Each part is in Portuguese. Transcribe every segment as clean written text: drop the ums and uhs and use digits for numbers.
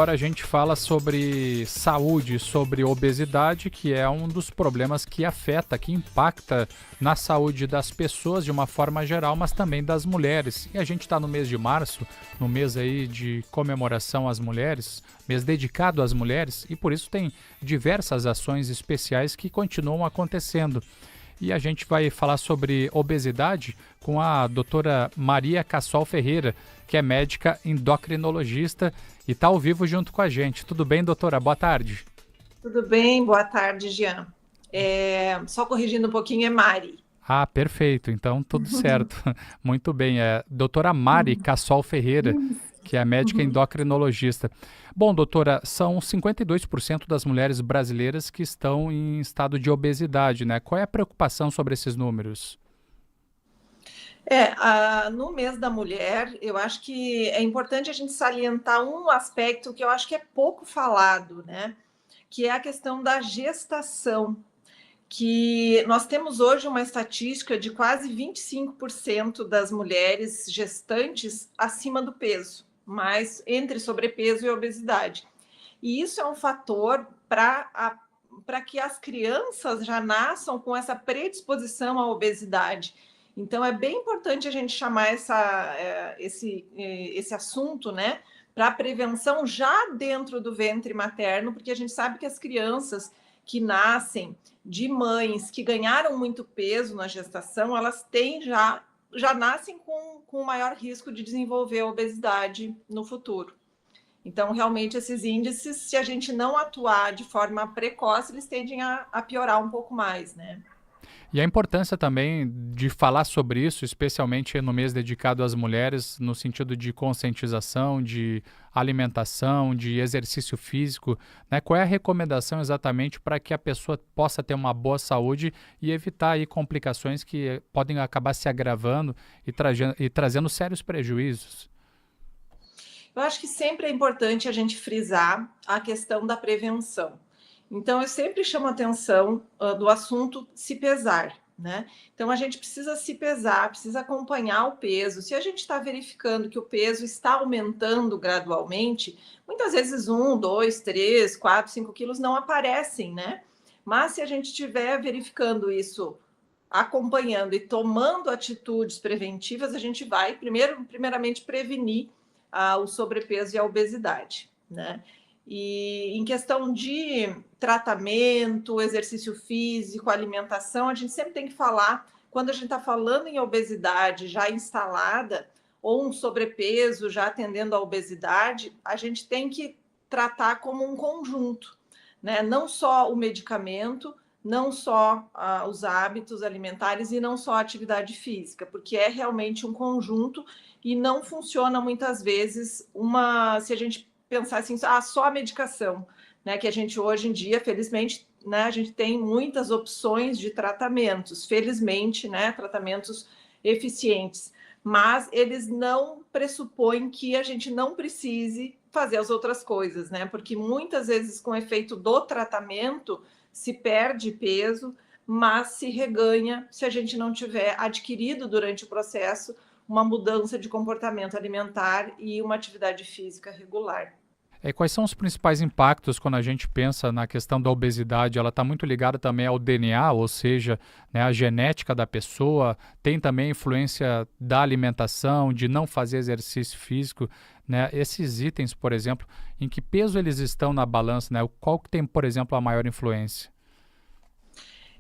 Agora a gente fala sobre saúde, sobre obesidade, que é um dos problemas que afeta, que impacta na saúde das pessoas de uma forma geral, mas também das mulheres. E a gente está no mês de março, no mês aí de comemoração às mulheres, mês dedicado às mulheres, e por isso tem diversas ações especiais que continuam acontecendo. E a gente vai falar sobre obesidade com a doutora Maria Cassol Ferreira, que é médica endocrinologista e está ao vivo junto com a gente. Tudo bem, doutora? Boa tarde. Tudo bem? Boa tarde, Jean. Só corrigindo um pouquinho, é Mari. Ah, perfeito. Então, tudo certo. Muito bem. É doutora Mari Cassol Ferreira, que é médica endocrinologista. Bom, doutora, são 52% das mulheres brasileiras que estão em estado de obesidade, né? Qual é a preocupação sobre esses números? No mês da mulher, eu acho que é importante a gente salientar um aspecto que eu acho que é pouco falado, né? Que é a questão da gestação, que nós temos hoje uma estatística de quase 25% das mulheres gestantes acima do peso, mas entre sobrepeso e obesidade. E isso é um fator para que as crianças já nasçam com essa predisposição à obesidade. Então, é bem importante a gente chamar esse assunto, né, para a prevenção já dentro do ventre materno, porque a gente sabe que as crianças que nascem de mães que ganharam muito peso na gestação, elas têm já nascem com maior risco de desenvolver obesidade no futuro. Então, realmente, esses índices, se a gente não atuar de forma precoce, eles tendem a piorar um pouco mais, né? E a importância também de falar sobre isso, especialmente no mês dedicado às mulheres, no sentido de conscientização, de alimentação, de exercício físico, né? Qual é a recomendação exatamente para que a pessoa possa ter uma boa saúde e evitar aí complicações que podem acabar se agravando e trazendo sérios prejuízos? Eu acho que sempre é importante a gente frisar a questão da prevenção. Então, eu sempre chamo a atenção do assunto se pesar, né? Então, a gente precisa se pesar, precisa acompanhar o peso. Se a gente está verificando que o peso está aumentando gradualmente, muitas vezes 2, 3, 4, 5 quilos não aparecem, né? Mas se a gente estiver verificando isso, acompanhando e tomando atitudes preventivas, a gente vai, primeiramente, prevenir o sobrepeso e a obesidade, né? E em questão de tratamento, exercício físico, alimentação, a gente sempre tem que falar, quando a gente está falando em obesidade já instalada, ou um sobrepeso já atendendo à obesidade, a gente tem que tratar como um conjunto, né? Não só o medicamento, não só os hábitos alimentares e não só a atividade física, porque é realmente um conjunto e não funciona muitas vezes se a gente pensar assim, só a medicação, né? Que a gente hoje em dia, felizmente, né, a gente tem muitas opções de tratamentos, felizmente, né, tratamentos eficientes, mas eles não pressupõem que a gente não precise fazer as outras coisas, né? Porque muitas vezes, com o efeito do tratamento, se perde peso, mas se reganha se a gente não tiver adquirido durante o processo uma mudança de comportamento alimentar e uma atividade física regular. Quais são os principais impactos quando a gente pensa na questão da obesidade? Ela está muito ligada também ao DNA, ou seja, né, a genética da pessoa, tem também a influência da alimentação, de não fazer exercício físico, né? Esses itens, por exemplo, em que peso eles estão na balança, né? Qual que tem, por exemplo, a maior influência?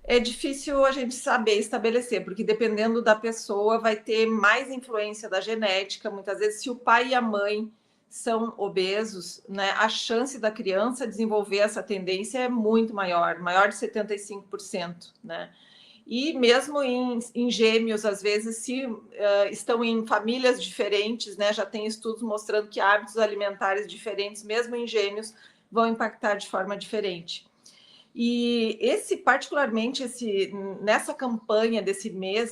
É difícil a gente saber estabelecer, porque dependendo da pessoa vai ter mais influência da genética. Muitas vezes, se o pai e a mãe são obesos, né, a chance da criança desenvolver essa tendência é muito maior, maior de 75%, né? E mesmo em gêmeos, às vezes, se estão em famílias diferentes, né, já tem estudos mostrando que hábitos alimentares diferentes, mesmo em gêmeos, vão impactar de forma diferente. E particularmente, nessa campanha desse mês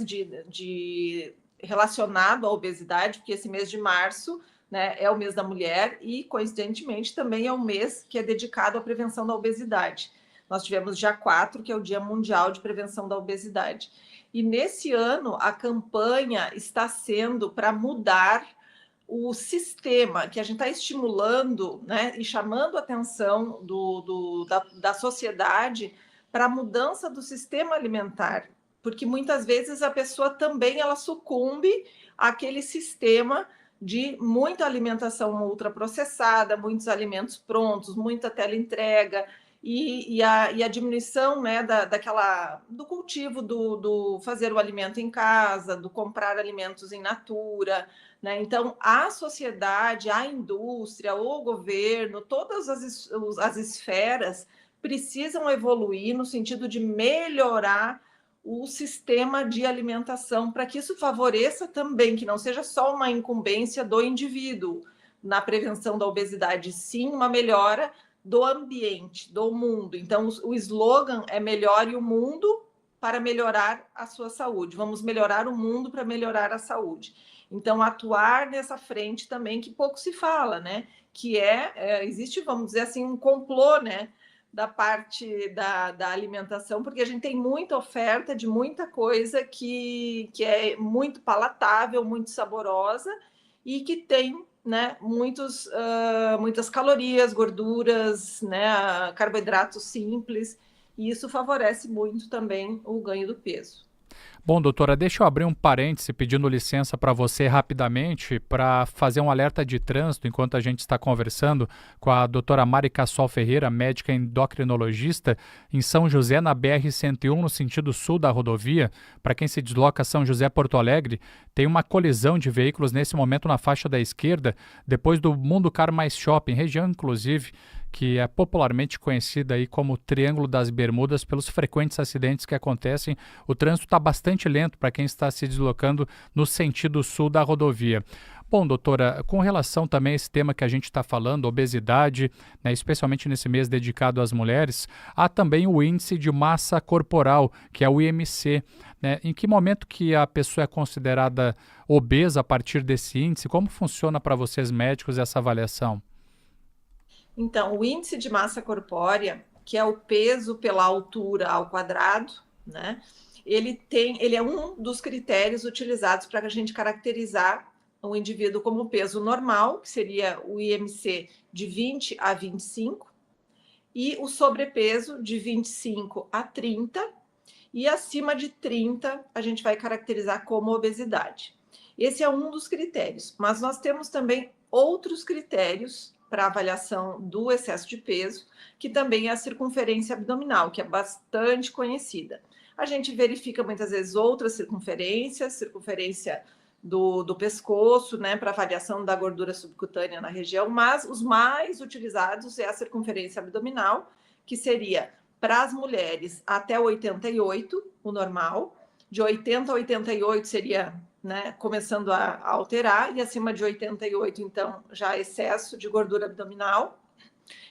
relacionado à obesidade, porque esse mês de março, né, é o mês da mulher e, coincidentemente, também é o mês que é dedicado à prevenção da obesidade. Nós tivemos dia 4, que é o Dia Mundial de Prevenção da Obesidade. E nesse ano, a campanha está sendo para mudar o sistema que a gente está estimulando, né, e chamando a atenção da sociedade para a mudança do sistema alimentar, porque muitas vezes a pessoa também ela sucumbe àquele sistema de muita alimentação ultraprocessada, muitos alimentos prontos, muita teleentrega, e a diminuição, né, do cultivo, do fazer o alimento em casa, do comprar alimentos em natura, né? Então, a sociedade, a indústria, o governo, todas as esferas precisam evoluir no sentido de melhorar o sistema de alimentação para que isso favoreça também, que não seja só uma incumbência do indivíduo na prevenção da obesidade, sim uma melhora do ambiente, do mundo. Então, o slogan é melhore o mundo para melhorar a sua saúde. Vamos melhorar o mundo para melhorar a saúde. Então, atuar nessa frente também, que pouco se fala, né? Que existe, vamos dizer assim, um complô, né? Da parte da alimentação, porque a gente tem muita oferta de muita coisa que é muito palatável, muito saborosa e que tem, né, muitas calorias, gorduras, né, carboidratos simples, e isso favorece muito também o ganho do peso. Bom, doutora, deixa eu abrir um parêntese pedindo licença para você rapidamente para fazer um alerta de trânsito enquanto a gente está conversando com a doutora Mari Cassol Ferreira, médica endocrinologista, em São José, na BR-101, no sentido sul da rodovia. Para quem se desloca a São José-Porto Alegre, tem uma colisão de veículos nesse momento na faixa da esquerda, depois do Mundo Car Mais Shopping, região inclusive que é popularmente conhecida aí como Triângulo das Bermudas pelos frequentes acidentes que acontecem. O trânsito está bastante lento para quem está se deslocando no sentido sul da rodovia. Bom, doutora, com relação também a esse tema que a gente está falando, obesidade, né, especialmente nesse mês dedicado às mulheres, há também o índice de massa corporal, que é o IMC. Né? Em que momento que a pessoa é considerada obesa a partir desse índice? Como funciona para vocês médicos essa avaliação? Então, o índice de massa corpórea, que é o peso pela altura ao quadrado, né? Ele é um dos critérios utilizados para a gente caracterizar o indivíduo como peso normal, que seria o IMC de 20 a 25, e o sobrepeso de 25 a 30, e acima de 30 a gente vai caracterizar como obesidade. Esse é um dos critérios, mas nós temos também outros critérios para avaliação do excesso de peso, que também é a circunferência abdominal, que é bastante conhecida. A gente verifica muitas vezes outras circunferências, circunferência do pescoço, né, para avaliação da gordura subcutânea na região, mas os mais utilizados é a circunferência abdominal, que seria para as mulheres até 88, o normal, de 80 a 88 seria, né, começando a alterar, e acima de 88, então, já excesso de gordura abdominal.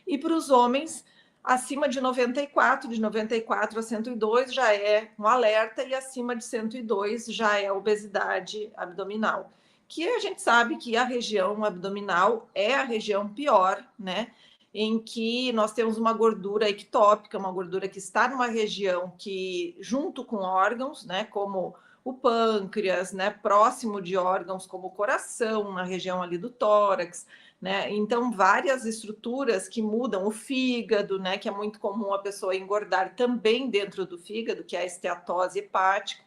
E para os homens, acima de 94, de 94 a 102 já é um alerta, e acima de 102 já é obesidade abdominal. Que a gente sabe que a região abdominal é a região pior, né? Em que nós temos uma gordura ectópica, uma gordura que está numa região que, junto com órgãos, né, como o pâncreas, né, próximo de órgãos como o coração, na região ali do tórax, né? Então, várias estruturas que mudam, o fígado, né, que é muito comum a pessoa engordar também dentro do fígado, que é a esteatose hepática,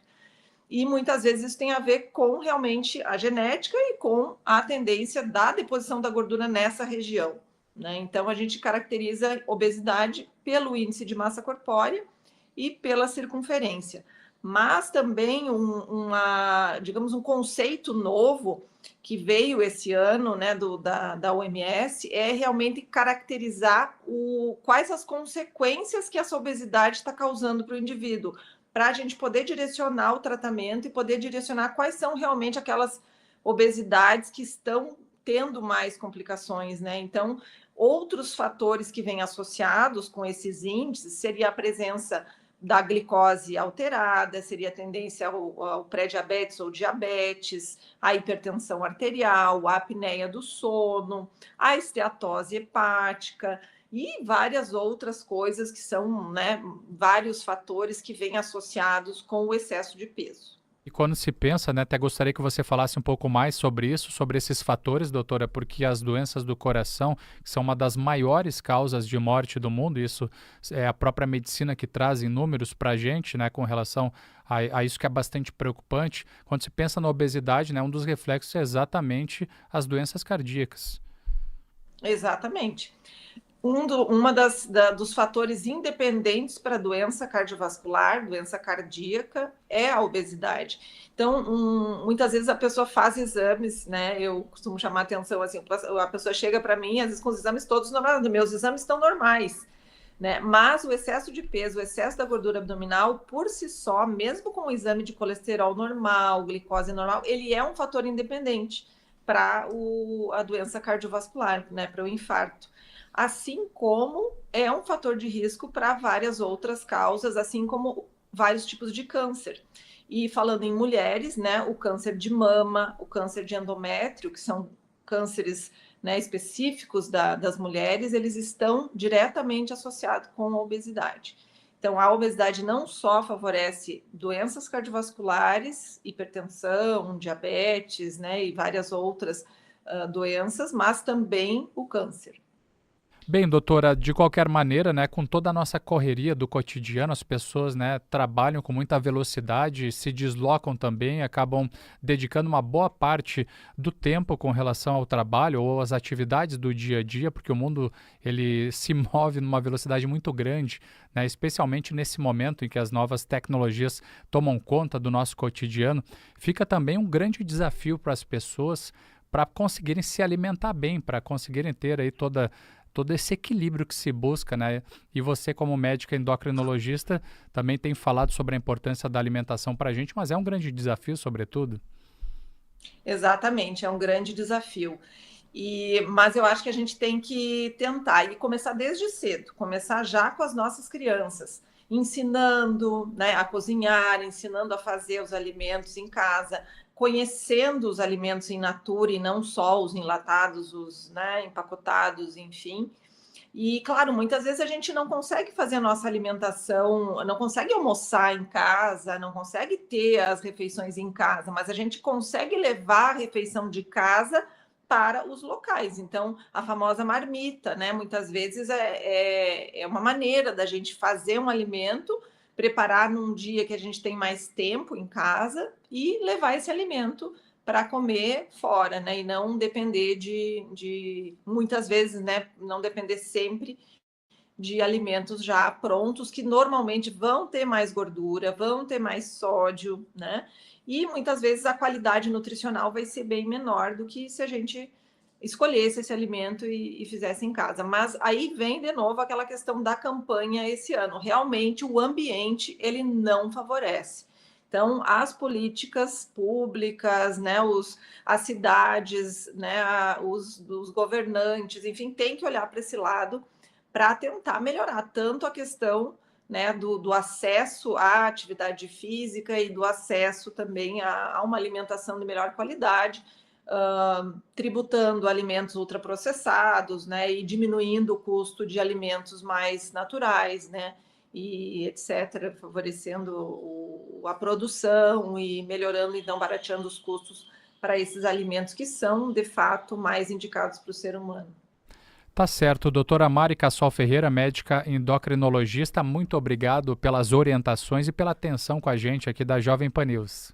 e muitas vezes isso tem a ver com realmente a genética e com a tendência da deposição da gordura nessa região, né? Então, a gente caracteriza obesidade pelo índice de massa corpórea e pela circunferência. Mas também digamos, um conceito novo que veio esse ano, né, da OMS, é realmente caracterizar quais as consequências que essa obesidade está causando para o indivíduo, para a gente poder direcionar o tratamento e poder direcionar quais são realmente aquelas obesidades que estão tendo mais complicações, né? Então, outros fatores que vêm associados com esses índices seria a presença da glicose alterada, seria a tendência ao pré-diabetes ou diabetes, a hipertensão arterial, a apneia do sono, a esteatose hepática e várias outras coisas que são, né, vários fatores que vêm associados com o excesso de peso. E quando se pensa, né, até gostaria que você falasse um pouco mais sobre isso, sobre esses fatores, doutora, porque as doenças do coração, que são uma das maiores causas de morte do mundo, isso é a própria medicina que traz em números para a gente, né, com relação a isso que é bastante preocupante. Quando se pensa na obesidade, né, um dos reflexos é exatamente as doenças cardíacas. Exatamente. Dos fatores independentes para doença cardiovascular, doença cardíaca, é a obesidade. Então, muitas vezes a pessoa faz exames, né? Eu costumo chamar a atenção assim, a pessoa chega para mim, às vezes com os exames todos normais, meus exames estão normais, né? Mas o excesso de peso, o excesso da gordura abdominal, por si só, mesmo com o exame de colesterol normal, glicose normal, ele é um fator independente para a doença cardiovascular, né? Para o infarto. Assim como é um fator de risco para várias outras causas, assim como vários tipos de câncer. E falando em mulheres, né, o câncer de mama, o câncer de endométrio, que são cânceres, né, específicos das mulheres, eles estão diretamente associados com a obesidade. Então, a obesidade não só favorece doenças cardiovasculares, hipertensão, diabetes, né, e várias outras doenças, mas também o câncer. Bem, doutora, de qualquer maneira, né, com toda a nossa correria do cotidiano, as pessoas, né, trabalham com muita velocidade, se deslocam também, acabam dedicando uma boa parte do tempo com relação ao trabalho ou às atividades do dia a dia, porque o mundo ele se move numa velocidade muito grande, né, especialmente nesse momento em que as novas tecnologias tomam conta do nosso cotidiano. Fica também um grande desafio para as pessoas para conseguirem se alimentar bem, para conseguirem ter aí todo esse equilíbrio que se busca, né? E você, como médica endocrinologista, também tem falado sobre a importância da alimentação para a gente, mas é um grande desafio, sobretudo. Exatamente, é um grande desafio. Mas eu acho que a gente tem que tentar e começar desde cedo, começar já com as nossas crianças, ensinando, né, a cozinhar, ensinando a fazer os alimentos em casa, conhecendo os alimentos in natura e não só os enlatados, os, né, empacotados, enfim. E, claro, muitas vezes a gente não consegue fazer a nossa alimentação, não consegue almoçar em casa, não consegue ter as refeições em casa, mas a gente consegue levar a refeição de casa para os locais. Então, a famosa marmita, né? Muitas vezes é uma maneira da gente fazer um alimento, preparar num dia que a gente tem mais tempo em casa e levar esse alimento para comer fora, né? E não depender de muitas vezes, né? Não depender sempre de alimentos já prontos, que normalmente vão ter mais gordura, vão ter mais sódio, né? E muitas vezes a qualidade nutricional vai ser bem menor do que se a gente escolhesse esse alimento e fizesse em casa. Mas aí vem de novo aquela questão da campanha esse ano. Realmente o ambiente ele não favorece. Então, as políticas públicas, né, as cidades, né, os governantes, enfim, tem que olhar para esse lado para tentar melhorar tanto a questão, né, do acesso à atividade física e do acesso também a uma alimentação de melhor qualidade, tributando alimentos ultraprocessados, né, e diminuindo o custo de alimentos mais naturais, né, e etc., favorecendo a produção e melhorando, então, barateando os custos para esses alimentos que são, de fato, mais indicados para o ser humano. Tá certo, doutora Mari Cassol Ferreira, médica endocrinologista, muito obrigado pelas orientações e pela atenção com a gente aqui da Jovem Pan News.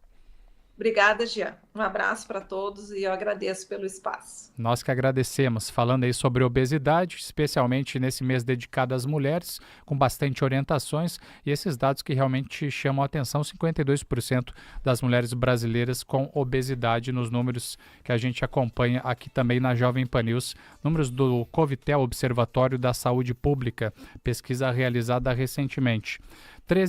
Obrigada, Jean. Um abraço para todos e eu agradeço pelo espaço. Nós que agradecemos, falando aí sobre obesidade, especialmente nesse mês dedicado às mulheres, com bastante orientações e esses dados que realmente chamam a atenção, 52% das mulheres brasileiras com obesidade nos números que a gente acompanha aqui também na Jovem Pan News, números do Covitel Observatório da Saúde Pública, pesquisa realizada recentemente.